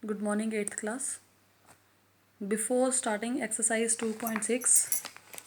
Good morning, 8th class. Before starting exercise 2.6,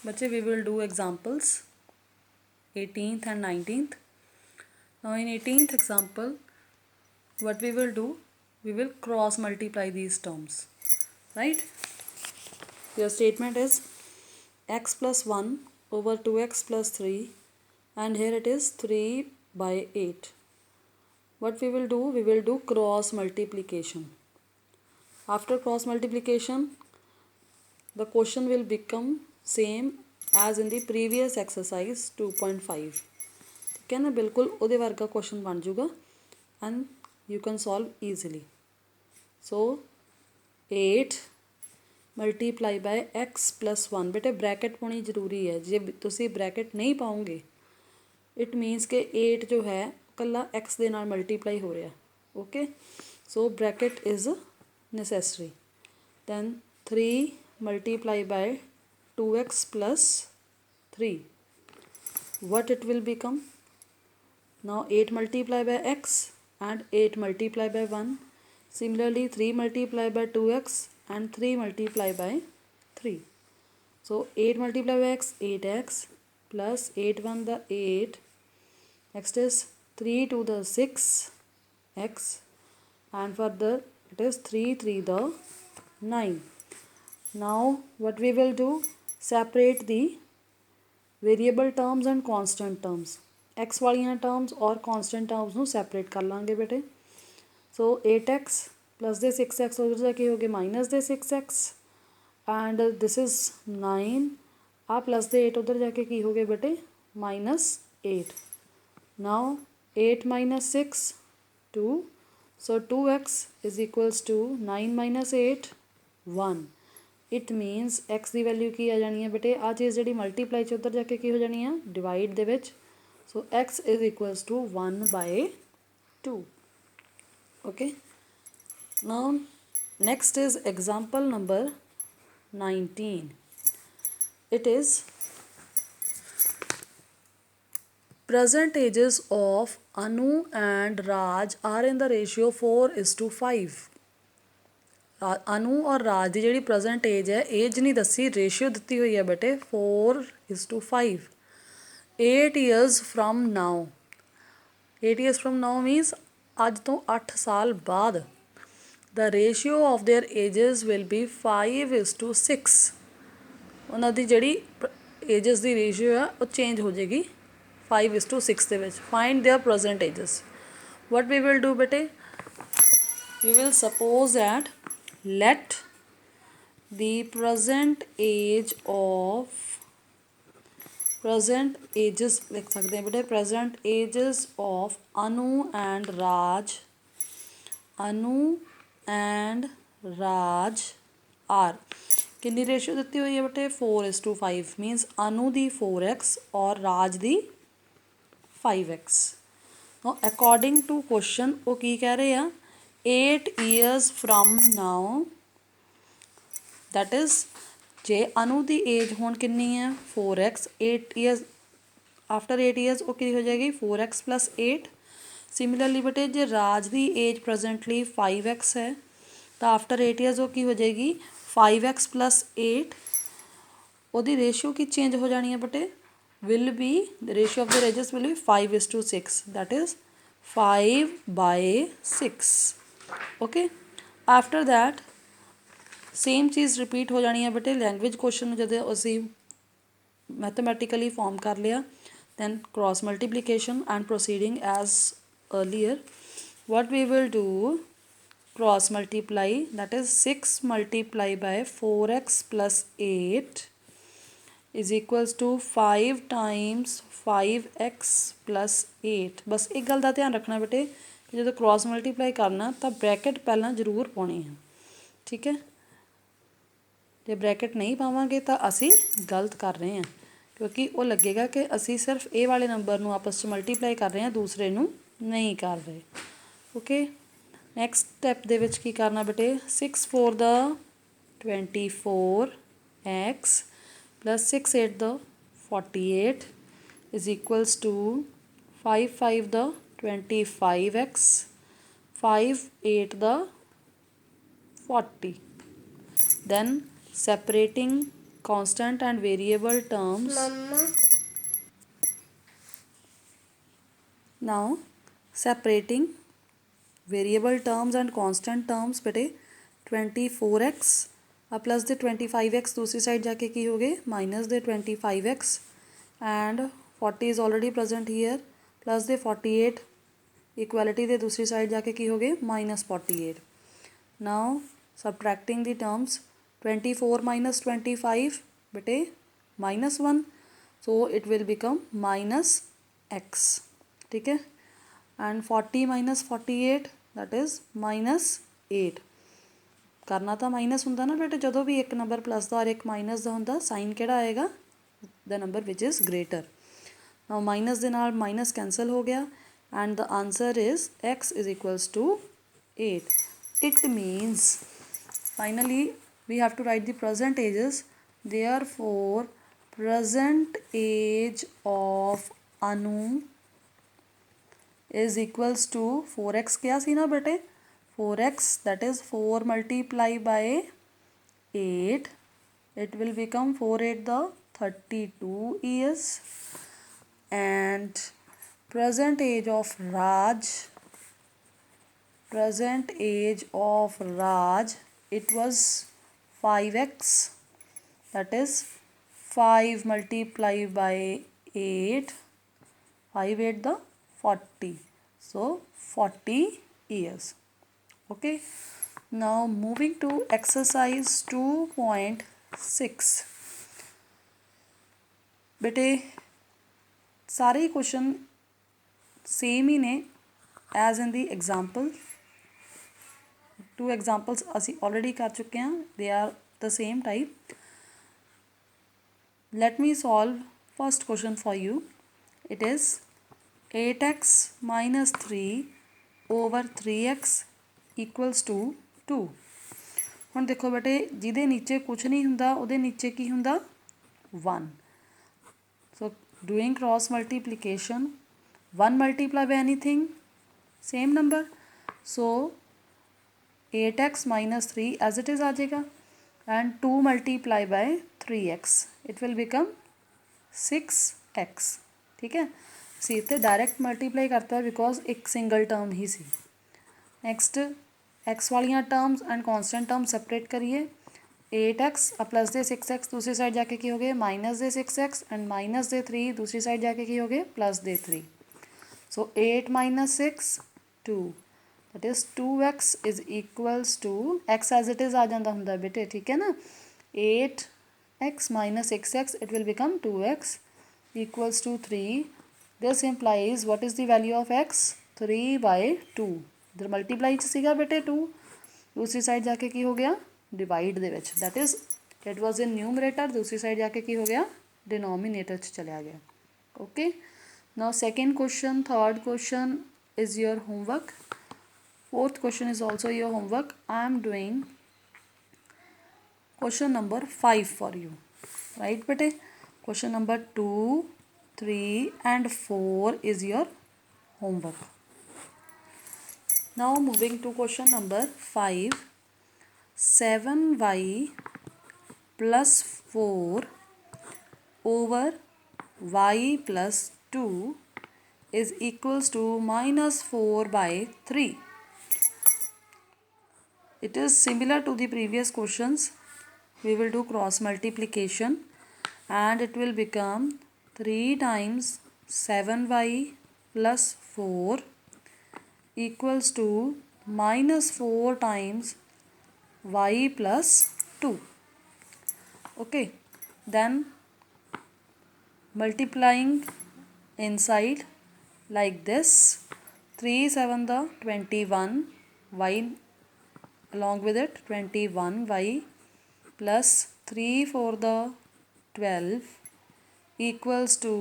बच्चे we will do examples 18th and 19th. Now in 18th example, what we will do, we will cross multiply these terms, right? Your statement is x plus 1 over 2x plus 3, and here it is 3 by 8. What we will do cross multiplication. After cross multiplication, the question will become same as in the previous exercise 2.5. ठीक है ना, बिल्कुल उहदे वर्गा question बन जाऊगा and you can solve easily. So 8 multiply by x plus 1. बेटे bracket पानी जरूरी है, जे तुसी ब्रैकेट नहीं पाओगे इट मीनस के 8 जो है कला x दे नाल मल्टीप्लाई हो रहा. Okay, so bracket is necessary. Then 3 multiply by 2x plus 3. What it will become? Now 8 multiply by x and 8 multiply by 1. Similarly 3 multiply by 2x and 3 multiply by 3. So 8 multiply by x, 8x plus 8 1 the 8. Next is 3 to the 6x and further it is 3 3 the 9. Now what we will do, separate the variable terms and constant terms. x वालियां terms और constant terms ਨੂੰ separate कर लांगे बेटे. So 8x plus the 6x उधर जाके हो गए minus the 6x and this is 9. Uh plus the 8 उधर जाके की हो गए बेटे minus 8. Now 8 minus 6 2. So 2x is equals to 9 minus 8 1. It मीनस x की वैल्यू की आ जानी है बेटे आ चीज़ जी मल्टीप्लाई च उधर जाके की हो जानी है divide they which. So x is equals to 1 by 2. Okay, now next is example number 19. It is present ages of Anu and Raj are in the ratio 4:5. अनु और राज की जी प्रजेंट एज है एज नहीं दसी रेशियो दी हुई है बेटे 4:5. 8 years from now. 8 years from now मीनस अज तो 8 साल बाद the ratio of their edges will be 5:6. उन्होंने जी एजेस की रेशियो है वो चेंज हो जाएगी 5:6 ਦੇ ਵਿੱਚ. Find their present ages. What we will do बेटे, we will suppose that let the present ages लिख सकते हैं बेटे present ages of Anu and Raj are कितनी रेशियो दी हुई है बेटे 4:5. मीनस अनु दी 4x और राज दी 5x. अकॉर्डिंग टू क्वेश्चन वो की कह रहे हैं 8 years from now, that is जे अनु की एज हुण कितनी है 4x. 8 years आफ्टर 8 years वो की हो जाएगी 4x plus 8. सिमिलरली बेटे जे राज की एज प्रजेंटली 5x है तो आफ्टर 8 years वो की हो जाएगी 5x plus 8. वो रेशियो की चेंज हो जानी है बेटे will be the ratio of the ages will be 5:6. That is 5/6. Okay, after that same चीज़ रिपीट हो जानी है बेटे लैंग्वेज क्वेश्चन जब असी मैथमैटिकली फॉर्म कर लिया. Then cross multiplication and proceeding as earlier. What we will do, cross multiply that is 6 multiply by 4x plus 8 is equals to 5 times 5x plus 8. बस एक गल का ध्यान रखना बेटे जो क्रॉस मल्टीप्लाई करना तो ब्रैकेट पहला जरूर पानी है. ठीक है, जो ब्रैकेट नहीं पावांगे तो असी गलत कर रहे हैं क्योंकि वो लगेगा कि असी सिर्फ ए वाले नंबर नू आपस में मल्टीप्लाई कर रहे हैं दूसरे नू नहीं कर रहे. ओके, नैक्सट स्टैप दे विच की करना बेटे 6 4 the 24x plus 6 8 the 48 is equals to 5 5 the 25x 5 8 the 40. Then separating constant and variable terms. Mama. Now separating variable terms and constant terms बेटे 24x प्लस दे 25x दूसरी साइड जाके की हो गए माइनस दे 25x and 40 is already present here plus दे 48 equality दे दूसरी साइड जाके की हो गए -48. Now subtracting the terms 24 minus 25 बेटे -1 so it will become -x. ठीक है एंड 40 माइनस 48 दैट इज़ -8. करना तो माइनस होंदा ना बेटे जो भी एक नंबर प्लस का और एक माइनस का होंदा साइन किहड़ा आएगा the number which is greater. Now minus दे नाल माइनस कैंसल हो गया and the answer is x is equals to 8. It means finally we have to write the present ages. Therefore present age of Anu is equals to 4x क्या सी ना बेटे 4x that is 4 multiply by 8 it will become 4 8 the 32 years and present age of Raj it was 5x that is 5 multiply by 8 5 8 the 40 so 40 years. Okay, now moving to exercise 2.6 बेटे सारे question same ही ने as in the example. 2 examples असी already कर चुके हैं they are the same type. Let me solve first question for you. It is 8x minus 3 over 3x equals to 2. ਹੁਣ देखो बेटे ਜਿਹਦੇ नीचे कुछ नहीं ਹੁੰਦਾ ਉਹਦੇ नीचे ਕੀ ਹੁੰਦਾ 1. So doing cross multiplication 1 multiply by anything same number so 8x minus 3 as it is आ जाएगा and 2 multiply by 3x it will become 6x. ठीक है सी इतने डायरैक्ट मल्टीप्लाई करता है बिकॉज एक सिंगल टर्म ही सी. नैक्सट एक्स वाली terms and constant term separate करिए 8x plus दे 6x दूसरी साइड जाके की हो गए माइनस दे 6x एंड माइनस दे 3 दूसरी साइड जाके की हो गए प्लस दे 3. So 8 minus 6 2 that is 2x is equals to x as it is आ जाता होंगे बेटे. ठीक है ना 8x minus 6x it will become 2x equals to 3. This implies what is the value of x 3 by 2. इधर multiply सीगा बेटे 2 दूसरी साइड जाके की हो गया divide they which that is it was in numerator दूसरी साइड जाके की हो गया डिनोमीनेटर च चलिया गया. Okay now second question third question is your homework. Fourth question is also your homework. I am doing question number 5 for you right बेटे. Question number 2, 3 and 4 is your homework. Now moving to question number 5. 7y plus 4 over y plus 2 is equals to minus 4 by 3. It is similar to the previous questions. We will do cross multiplication. And it will become 3 times 7y plus 4 equals to minus 4 times y plus 2. Okay, then multiplying inside like this 3 7 the 21 y along with it 21 y plus 3 4 the 12 equals to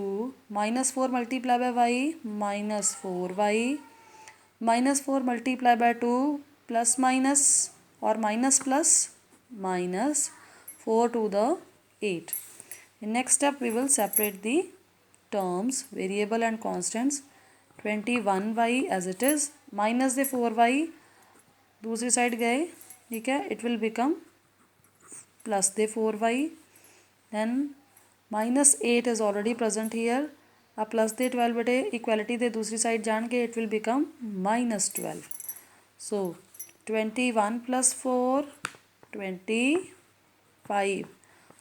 minus 4 multiply by y minus 4y minus 4 multiply by 2 plus minus or minus plus minus 4 to the 8. In next step we will separate the terms variable and constants. 21y as it is minus the 4y दूसरी side गए ठीक है, it will become plus they 4y, then minus 8 is already present hear, अब plus दे 12 बेटे equality दे दूसरी side जान के it will become -12. So 21 + 4 25.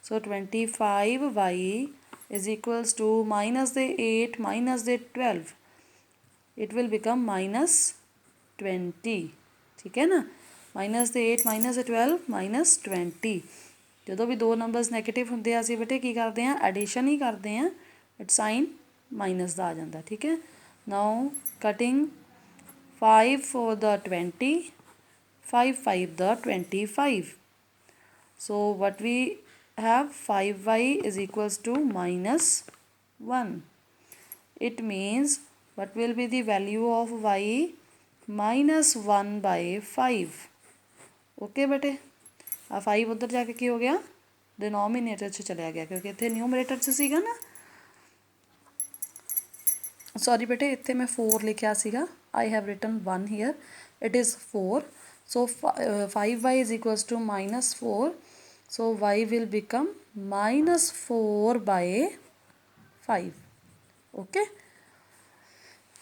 So 25y is equals to minus the 8 minus the 12. It will become -20. ठीक है ना, minus ਦੇ 8 minus ਦੇ 12 -20. ਜਦੋਂ ਵੀ ਦੋ ਨੰਬਰਸ ਨੈਗੇਟਿਵ ਹੁੰਦੇ ਆ ਅਸੀਂ ਬੇਟੇ ਕੀ ਕਰਦੇ ਆ, ਐਡੀਸ਼ਨ ਹੀ ਕਰਦੇ ਆ, ਇਟ ਸਾਈਨ ਮਾਈਨਸ ਦਾ ਆ ਜਾਂਦਾ. ਠੀਕ ਹੈ, ਨਾਓ cutting 5 for the 20, 5 5 the 25. So what we have, 5y is equals to -1. It means what will be the value of y, -1/5. Okay बेटे, आ 5 उधर जाके की हो गया, डिनोमीनेटर च चलिया गया क्योंकि इतने न्यूमरेटर च सीगा ना, सॉरी बेटे इतने मैं 4 लिखा सीगा, I have written 1 here, it is 4. So 5y is equals to -4. So y will become -4/5. Okay,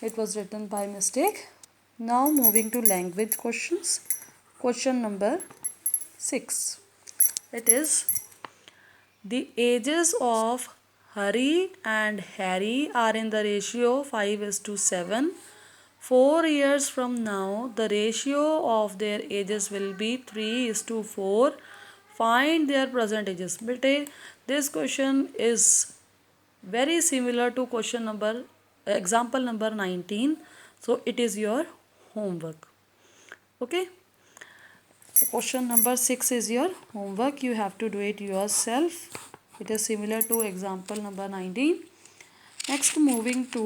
it was written by mistake. Now moving to language questions. Question number 6. It is, the ages of Hari and Harry are in the ratio 5:7. 4 years from now, the ratio of their ages will be 3:4. Find their present ages. Bete, this question is very similar to question number, example number 19. So it is your homework. Okay. So question number 6 is your homework. You have to do it yourself. It is similar to example number 19. Next, moving to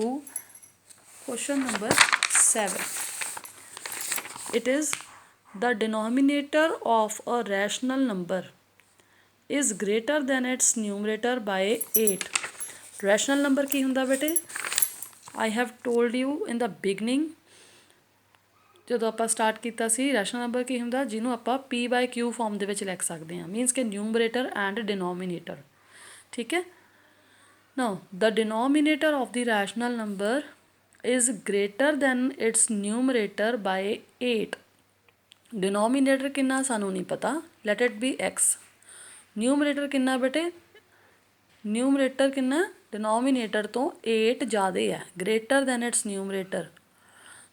question number 7. It is, the denominator of a rational number is greater than its numerator by 8. Rational number की हुंदा बेटे, I have told you in the beginning, ਜਦੋਂ ਆਪਾਂ start ਕੀਤਾ ਸੀ, rational number ਕੀ ਹੁੰਦਾ, ਜਿਹਨੂੰ ਆਪਾਂ p/q farm ਦੇ ਵਿੱਚ ਲਿਖ ਸਕਦੇ ਹਾਂ, ਮੀਨਸ ਕਿ ਨਿਊਮਰੇਟਰ ਐਂਡ ਡਿਨੋਮੀਨੇਟਰ. ਠੀਕ ਹੈ, now the denominator of the rational number is greater than its numerator by 8. Denominator कितना सानू नहीं पता, let it be x. Numerator कितना बेटे, न्यूमरेटर कितना डिनोमीनेटर तो 8 ज़्यादा है, greater than its numerator.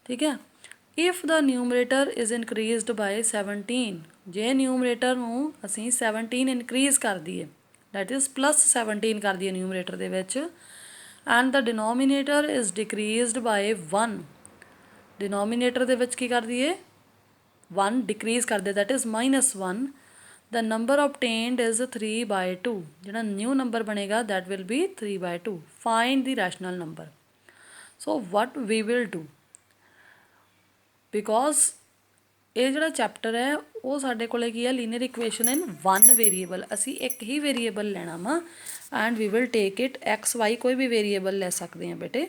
ठीक है, if the numerator is increased by 17, J numerator नूं असीं 17 इनक्रीज कर दिए, that is +17 कर दिए न्यूमरेटर दे विच, and the denominator is decreased by 1. Denominator दे विच की कर दिए, 1 डिक्रीज कर दे, that is -1. the number obtained is 3/2. जिहड़ा न्यू नंबर बनेगा that will be 3/2. find the rational number. So what we will do, because ਇਹ ਜਿਹੜਾ ਚੈਪਟਰ ਹੈ ਉਹ ਸਾਡੇ ਕੋਲੇ ਕੀ ਹੈ, ਲੀਨੀਅਰ ਇਕੁਏਸ਼ਨ ਇਨ 1 ਵੇਰੀਏਬਲ, ਅਸੀਂ ਇੱਕ ਹੀ ਵੇਰੀਏਬਲ ਲੈਣਾ ਵਾ, and we will take it x y, ਕੋਈ ਵੀ ਵੇਰੀਏਬਲ ਲੈ ਸਕਦੇ ਹਾਂ ਬੇਟੇ.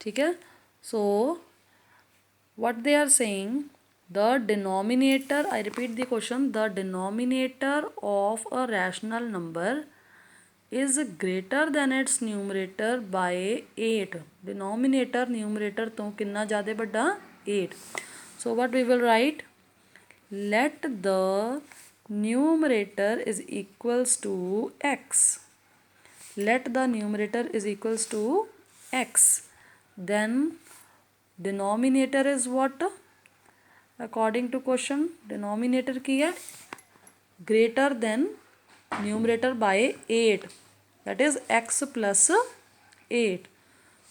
ਠੀਕ ਹੈ, ਸੋ what they are saying, the denominator, I repeat the question, the denominator of a rational number is greater than its numerator by 8. denominator numerator ਤੋਂ ਕਿੰਨਾ ਜ਼ਿਆਦਾ ਵੱਡਾ, 8. so what we will write, let the numerator is equals to x. let the numerator is equals to x, then denominator is what, according to question denominator की है, greater than numerator by 8, that is x plus 8.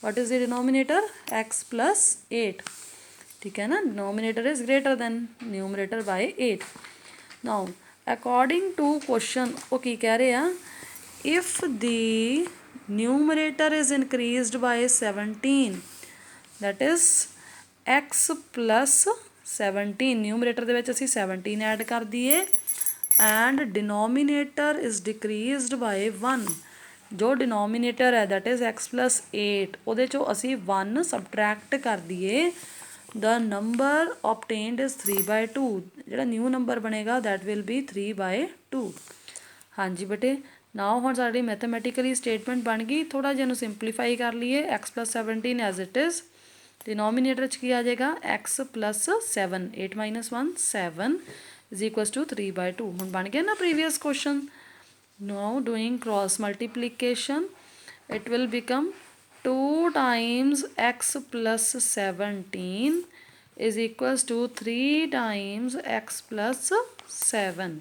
what is the denominator, x plus 8. ठीक है ना, denominator is greater than numerator by 8. now according to question वो की कह रहे हैं, if the numerator is increased by 17, that is x plus 17, numerator ਦੇ ਵਿੱਚ ਅਸੀਂ 17 ਐਡ ਕਰ ਦਈਏ, and denominator is decreased by 1. ਜੋ denominator ਹੈ that is x plus 8, ਉਹਦੇ ਚੋਂ ਅਸੀਂ 1 subtract ਕਰ ਦਈਏ, the number obtained is 3/2 ਜਿਹੜਾ ਨਿਊ ਨੰਬਰ ਬਣੇਗਾ that will be 3/2 ਹਾਂਜੀ ਬੇਟੇ ਨਾਓ ਹੁਣ ਸਾਡੀ ਮੈਥਮੈਟੀਕਲੀ ਸਟੇਟਮੈਂਟ ਬਣ ਗਈ ਥੋੜ੍ਹਾ ਜਿਹਾ ਇਹਨੂੰ ਸਿੰਪਲੀਫਾਈ ਕਰ ਲਈਏ x + 17 as it is denominator की आ जाएगा x + 7 8 - 1 7 = 3/2 हम बन गया ना previous question now doing cross multiplication it will become 2 times x + 17 = 3 times x + 7.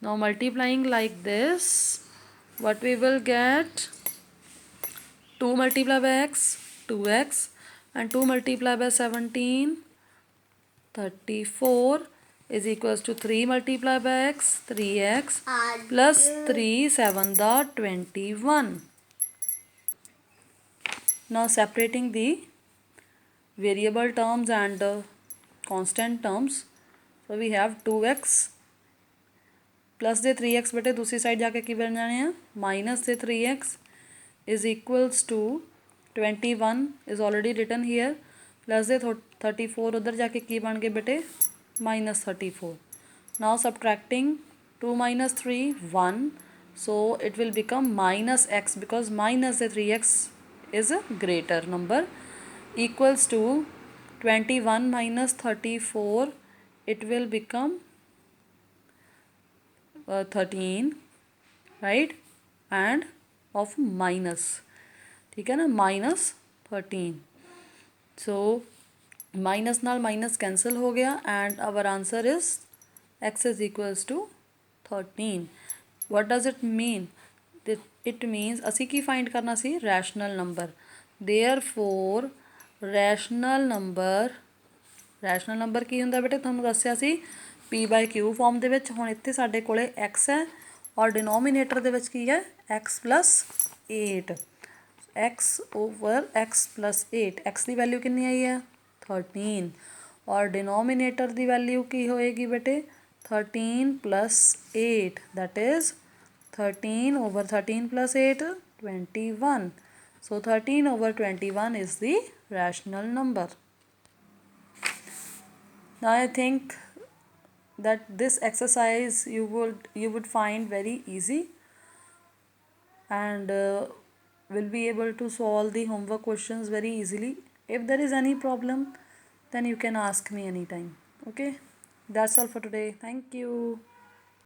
Now multiplying like this, what we will get? 2 multiplied by x 2x and 2 multiplied by 17 34 = 3 multiplied by x 3x plus 3 7 the 21. Now separating the variable terms and constant terms, so we have 2x plus the 3x बेटे दूसरी side जाके की बन जाने हैं minus the 3x = 21 is already written here plus the 34 उधर जाके की बन गए बेटे -34. Now subtracting 2 - 3 1, so it will become -x because minus the 3x is a greater number equals to 21 - 34, it will become 13 right and of minus ठीक है ना -13. so minus नाल माइनस कैंसल हो गया and our answer is x is equals to 13. what does it mean? it means ਅਸੀਂ ਕੀ find करना सी rational number therefore rational number की हुंदा बेटे तुहानूं दस्सिया सी p/q फॉर्म दे विच हुण इत्थे साडे कोले x है और डिनोमीनेटर दे विच की है x + 8 x over x + 8 x की वैल्यू कितनी आई है 13 और डिनोमीनेटर की वैल्यू की होएगी बेटे 13 + 8 that is 13 over 13 + 8 21. so 13 over 21 is the rational number. now I think that this exercise you would find very easy and will be able to solve the homework questions very easily. If there is any problem then you can ask me anytime. Okay, that's all for today. Thank you.